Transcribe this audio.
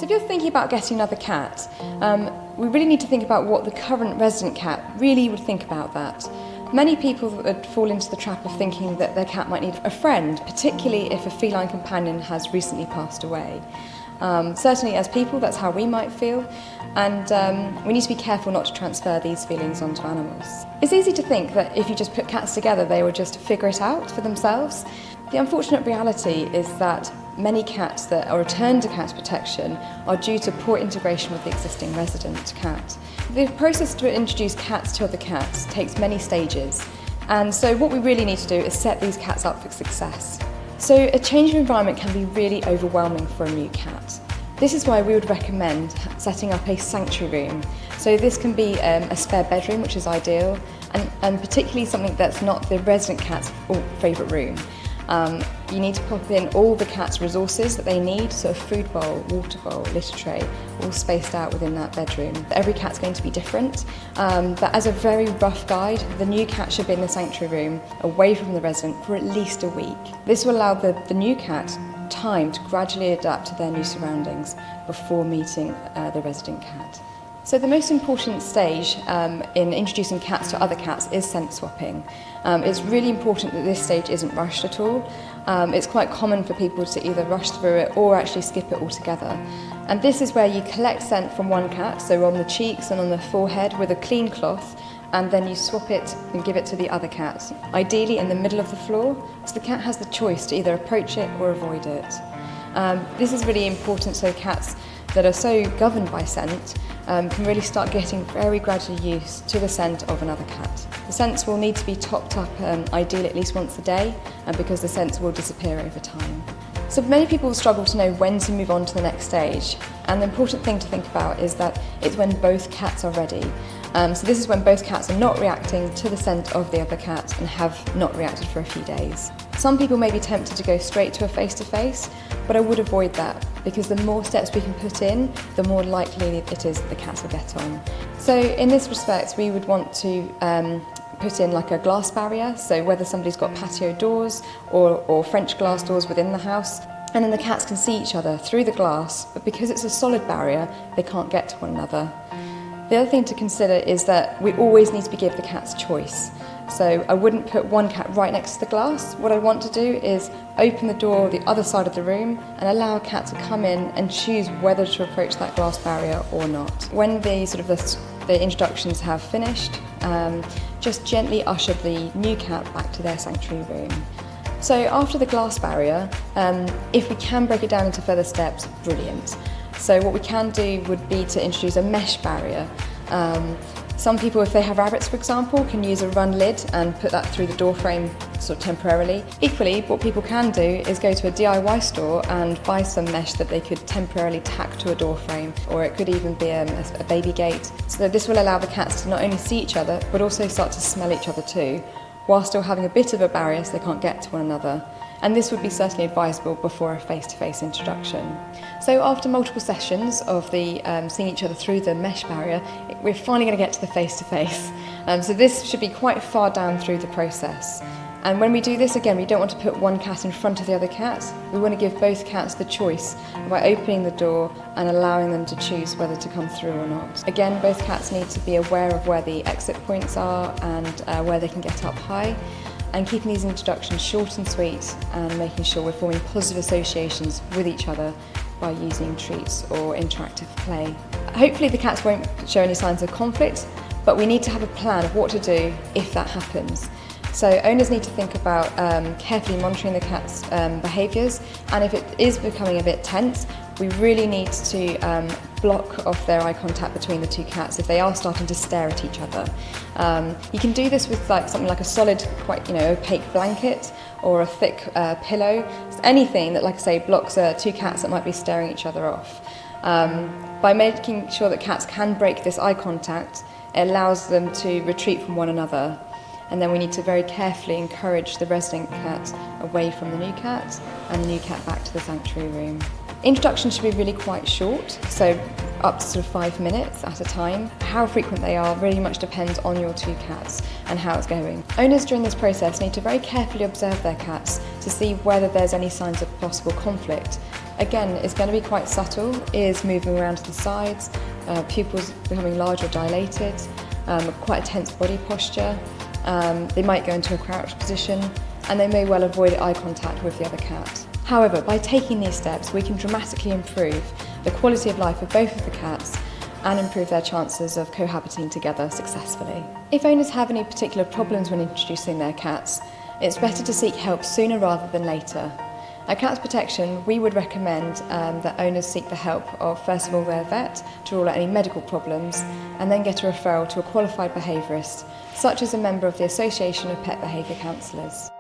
So if you're thinking about getting another cat, we really need to think about what the current resident cat really would think about that. Many people would fall into the trap of thinking that their cat might need a friend, particularly if a feline companion has recently passed away. Certainly as people, that's how we might feel, and we need to be careful not to transfer these feelings onto animals. It's easy to think that if you just put cats together, they will just figure it out for themselves. The unfortunate reality is that many cats that are returned to cat protection are due to poor integration with the existing resident cat. The process to introduce cats to other cats takes many stages, and so what we really need to do is set these cats up for success. So a change of environment can be really overwhelming for a new cat. This is why we would recommend setting up a sanctuary room. So this can be a spare bedroom, which is ideal, and particularly something that's not the resident cat's favourite room. You need to pop in all the cat's resources that they need, so a food bowl, water bowl, litter tray, all spaced out within that bedroom. Every cat's going to be different, but as a very rough guide, the new cat should be in the sanctuary room, away from the resident, for at least a week. This will allow the new cat time to gradually adapt to their new surroundings before meeting the resident cat. So the most important stage in introducing cats to other cats is scent swapping. It's really important that this stage isn't rushed at all. It's quite common for people to either rush through it or actually skip it altogether. And this is where you collect scent from one cat, so on the cheeks and on the forehead with a clean cloth, and then you swap it and give it to the other cat, ideally in the middle of the floor, so the cat has the choice to either approach it or avoid it. This is really important so cats that are so governed by scent can really start getting very gradually used to the scent of another cat. The scents will need to be topped up ideally at least once a day, because the scents will disappear over time. So many people struggle to know when to move on to the next stage, and the important thing to think about is that it's when both cats are ready. So this is when both cats are not reacting to the scent of the other cat and have not reacted for a few days. Some people may be tempted to go straight to a face-to-face, but I would avoid that, because the more steps we can put in, the more likely it is that the cats will get on. So in this respect, we would want to put in like a glass barrier, so whether somebody's got patio doors or French glass doors within the house, and then the cats can see each other through the glass, but because it's a solid barrier, they can't get to one another. The other thing to consider is that we always need to give the cats choice. So I wouldn't put one cat right next to the glass. What I want to do is open the door the other side of the room and allow a cat to come in and choose whether to approach that glass barrier or not. When the introductions have finished, just gently usher the new cat back to their sanctuary room. So after the glass barrier, if we can break it down into further steps, brilliant. So what we can do would be to introduce a mesh barrier. Some people, if they have rabbits for example, can use a run lid and put that through the door frame sort of temporarily. Equally, what people can do is go to a DIY store and buy some mesh that they could temporarily tack to a door frame, or it could even be a baby gate. So that this will allow the cats to not only see each other, but also start to smell each other too, while still having a bit of a barrier so they can't get to one another. And this would be certainly advisable before a face-to-face introduction. So after multiple sessions of the seeing each other through the mesh barrier, we're finally going to get to the face-to-face. So this should be quite far down through the process. And when we do this, again, we don't want to put one cat in front of the other cat. We want to give both cats the choice by opening the door and allowing them to choose whether to come through or not. Again, both cats need to be aware of where the exit points are and where they can get up high, and keeping these introductions short and sweet and making sure we're forming positive associations with each other by using treats or interactive play. Hopefully the cats won't show any signs of conflict, but we need to have a plan of what to do if that happens. So owners need to think about carefully monitoring the cat's behaviours, and if it is becoming a bit tense, we really need to block off their eye contact between the two cats if they are starting to stare at each other. You can do this with something like a solid, quite opaque blanket or a thick pillow, anything that, like I say, blocks two cats that might be staring each other off. By making sure that cats can break this eye contact, it allows them to retreat from one another. And then we need to very carefully encourage the resident cat away from the new cat and the new cat back to the sanctuary room. Introductions should be really quite short, so up to sort of 5 minutes at a time. How frequent they are really much depends on your two cats and how it's going. Owners during this process need to very carefully observe their cats to see whether there's any signs of possible conflict. Again, it's going to be quite subtle, ears moving around to the sides, pupils becoming large or dilated, quite a tense body posture. They might go into a crouched position, and they may well avoid eye contact with the other cat. However, by taking these steps, we can dramatically improve the quality of life of both of the cats and improve their chances of cohabiting together successfully. If owners have any particular problems when introducing their cats, it's better to seek help sooner rather than later. At Cats Protection, we would recommend that owners seek the help of, first of all, their vet to rule out any medical problems, and then get a referral to a qualified behaviourist, such as a member of the Association of Pet Behaviour Counsellors.